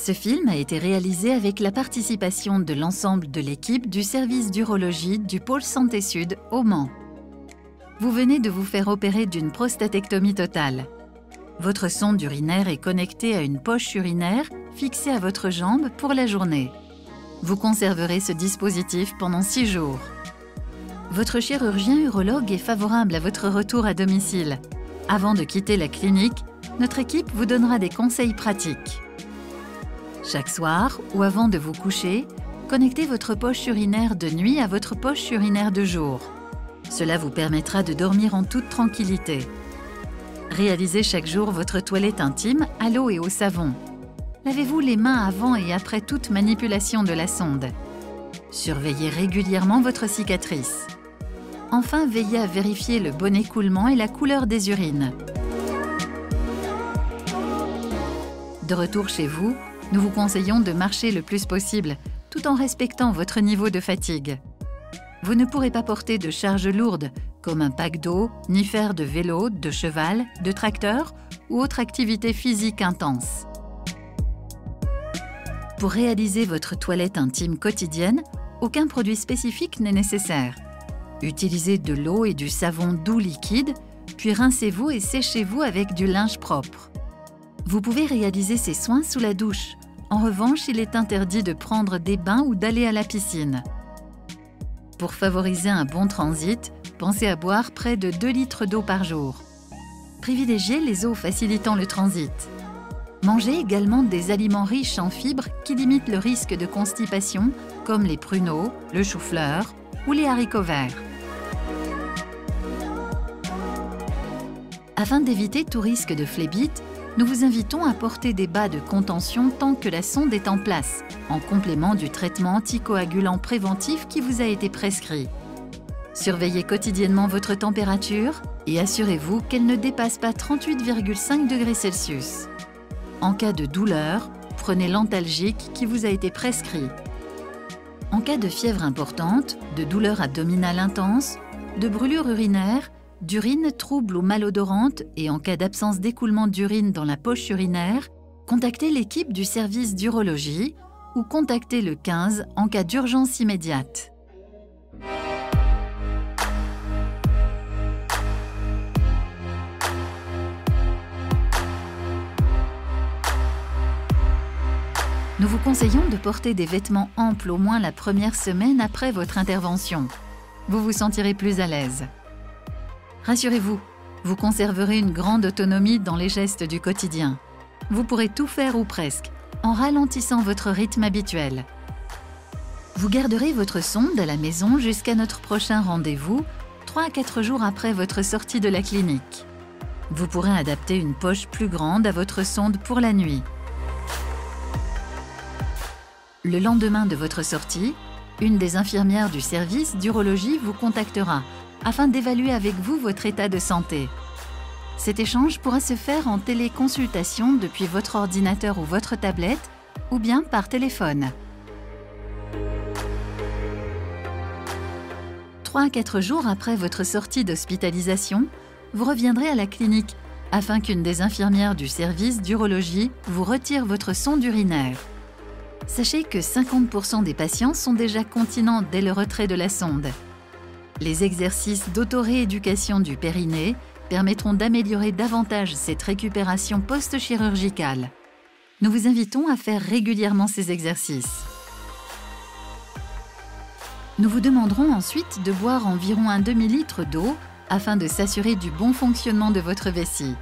Ce film a été réalisé avec la participation de l'ensemble de l'équipe du service d'urologie du pôle Santé Sud au Mans. Vous venez de vous faire opérer d'une prostatectomie totale. Votre sonde urinaire est connectée à une poche urinaire fixée à votre jambe pour la journée. Vous conserverez ce dispositif pendant 6 jours. Votre chirurgien urologue est favorable à votre retour à domicile. Avant de quitter la clinique, notre équipe vous donnera des conseils pratiques. Chaque soir ou avant de vous coucher, connectez votre poche urinaire de nuit à votre poche urinaire de jour. Cela vous permettra de dormir en toute tranquillité. Réalisez chaque jour votre toilette intime à l'eau et au savon. Lavez-vous les mains avant et après toute manipulation de la sonde. Surveillez régulièrement votre cicatrice. Enfin, veillez à vérifier le bon écoulement et la couleur des urines. De retour chez vous, nous vous conseillons de marcher le plus possible, tout en respectant votre niveau de fatigue. Vous ne pourrez pas porter de charges lourdes, comme un pack d'eau, ni faire de vélo, de cheval, de tracteur ou autre activité physique intense. Pour réaliser votre toilette intime quotidienne, aucun produit spécifique n'est nécessaire. Utilisez de l'eau et du savon doux liquide, puis rincez-vous et séchez-vous avec du linge propre. Vous pouvez réaliser ces soins sous la douche. En revanche, il est interdit de prendre des bains ou d'aller à la piscine. Pour favoriser un bon transit, pensez à boire près de 2 litres d'eau par jour. Privilégiez les eaux facilitant le transit. Mangez également des aliments riches en fibres qui limitent le risque de constipation, comme les pruneaux, le chou-fleur ou les haricots verts. Afin d'éviter tout risque de phlébite, nous vous invitons à porter des bas de contention tant que la sonde est en place, en complément du traitement anticoagulant préventif qui vous a été prescrit. Surveillez quotidiennement votre température et assurez-vous qu'elle ne dépasse pas 38,5 degrés Celsius. En cas de douleur, prenez l'antalgique qui vous a été prescrit. En cas de fièvre importante, de douleur abdominale intense, de brûlure urinaire, d'urine trouble ou malodorante et en cas d'absence d'écoulement d'urine dans la poche urinaire, contactez l'équipe du service d'urologie ou contactez le 15 en cas d'urgence immédiate. Nous vous conseillons de porter des vêtements amples au moins la première semaine après votre intervention. Vous vous sentirez plus à l'aise. Rassurez-vous, vous conserverez une grande autonomie dans les gestes du quotidien. Vous pourrez tout faire ou presque, en ralentissant votre rythme habituel. Vous garderez votre sonde à la maison jusqu'à notre prochain rendez-vous, 3 à 4 jours après votre sortie de la clinique. Vous pourrez adapter une poche plus grande à votre sonde pour la nuit. Le lendemain de votre sortie, une des infirmières du service d'urologie vous contactera afin d'évaluer avec vous votre état de santé. Cet échange pourra se faire en téléconsultation depuis votre ordinateur ou votre tablette ou bien par téléphone. 3 à 4 jours après votre sortie d'hospitalisation, vous reviendrez à la clinique afin qu'une des infirmières du service d'urologie vous retire votre sonde urinaire. Sachez que 50% des patients sont déjà continents dès le retrait de la sonde. Les exercices d'auto-rééducation du périnée permettront d'améliorer davantage cette récupération post-chirurgicale. Nous vous invitons à faire régulièrement ces exercices. Nous vous demanderons ensuite de boire environ un demi-litre d'eau afin de s'assurer du bon fonctionnement de votre vessie.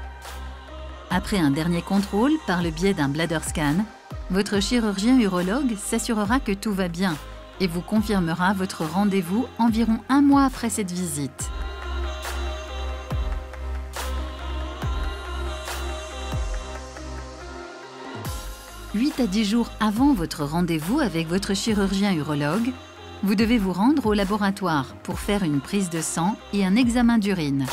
Après un dernier contrôle par le biais d'un bladder scan, votre chirurgien urologue s'assurera que tout va bien et vous confirmera votre rendez-vous environ 1 mois après cette visite. « 8 à 10 jours avant votre rendez-vous avec votre chirurgien urologue, vous devez vous rendre au laboratoire pour faire une prise de sang et un examen d'urine.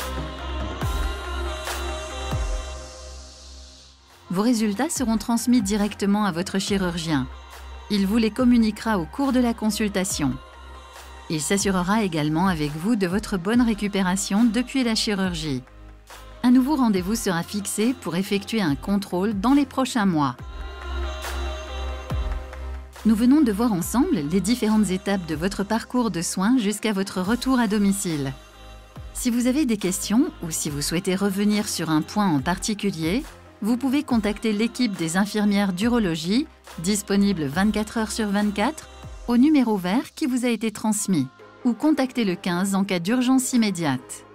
Vos résultats seront transmis directement à votre chirurgien. Il vous les communiquera au cours de la consultation. Il s'assurera également avec vous de votre bonne récupération depuis la chirurgie. Un nouveau rendez-vous sera fixé pour effectuer un contrôle dans les prochains mois. Nous venons de voir ensemble les différentes étapes de votre parcours de soins jusqu'à votre retour à domicile. Si vous avez des questions ou si vous souhaitez revenir sur un point en particulier, vous pouvez contacter l'équipe des infirmières d'urologie, disponible 24 heures sur 24, au numéro vert qui vous a été transmis, ou contacter le 15 en cas d'urgence immédiate.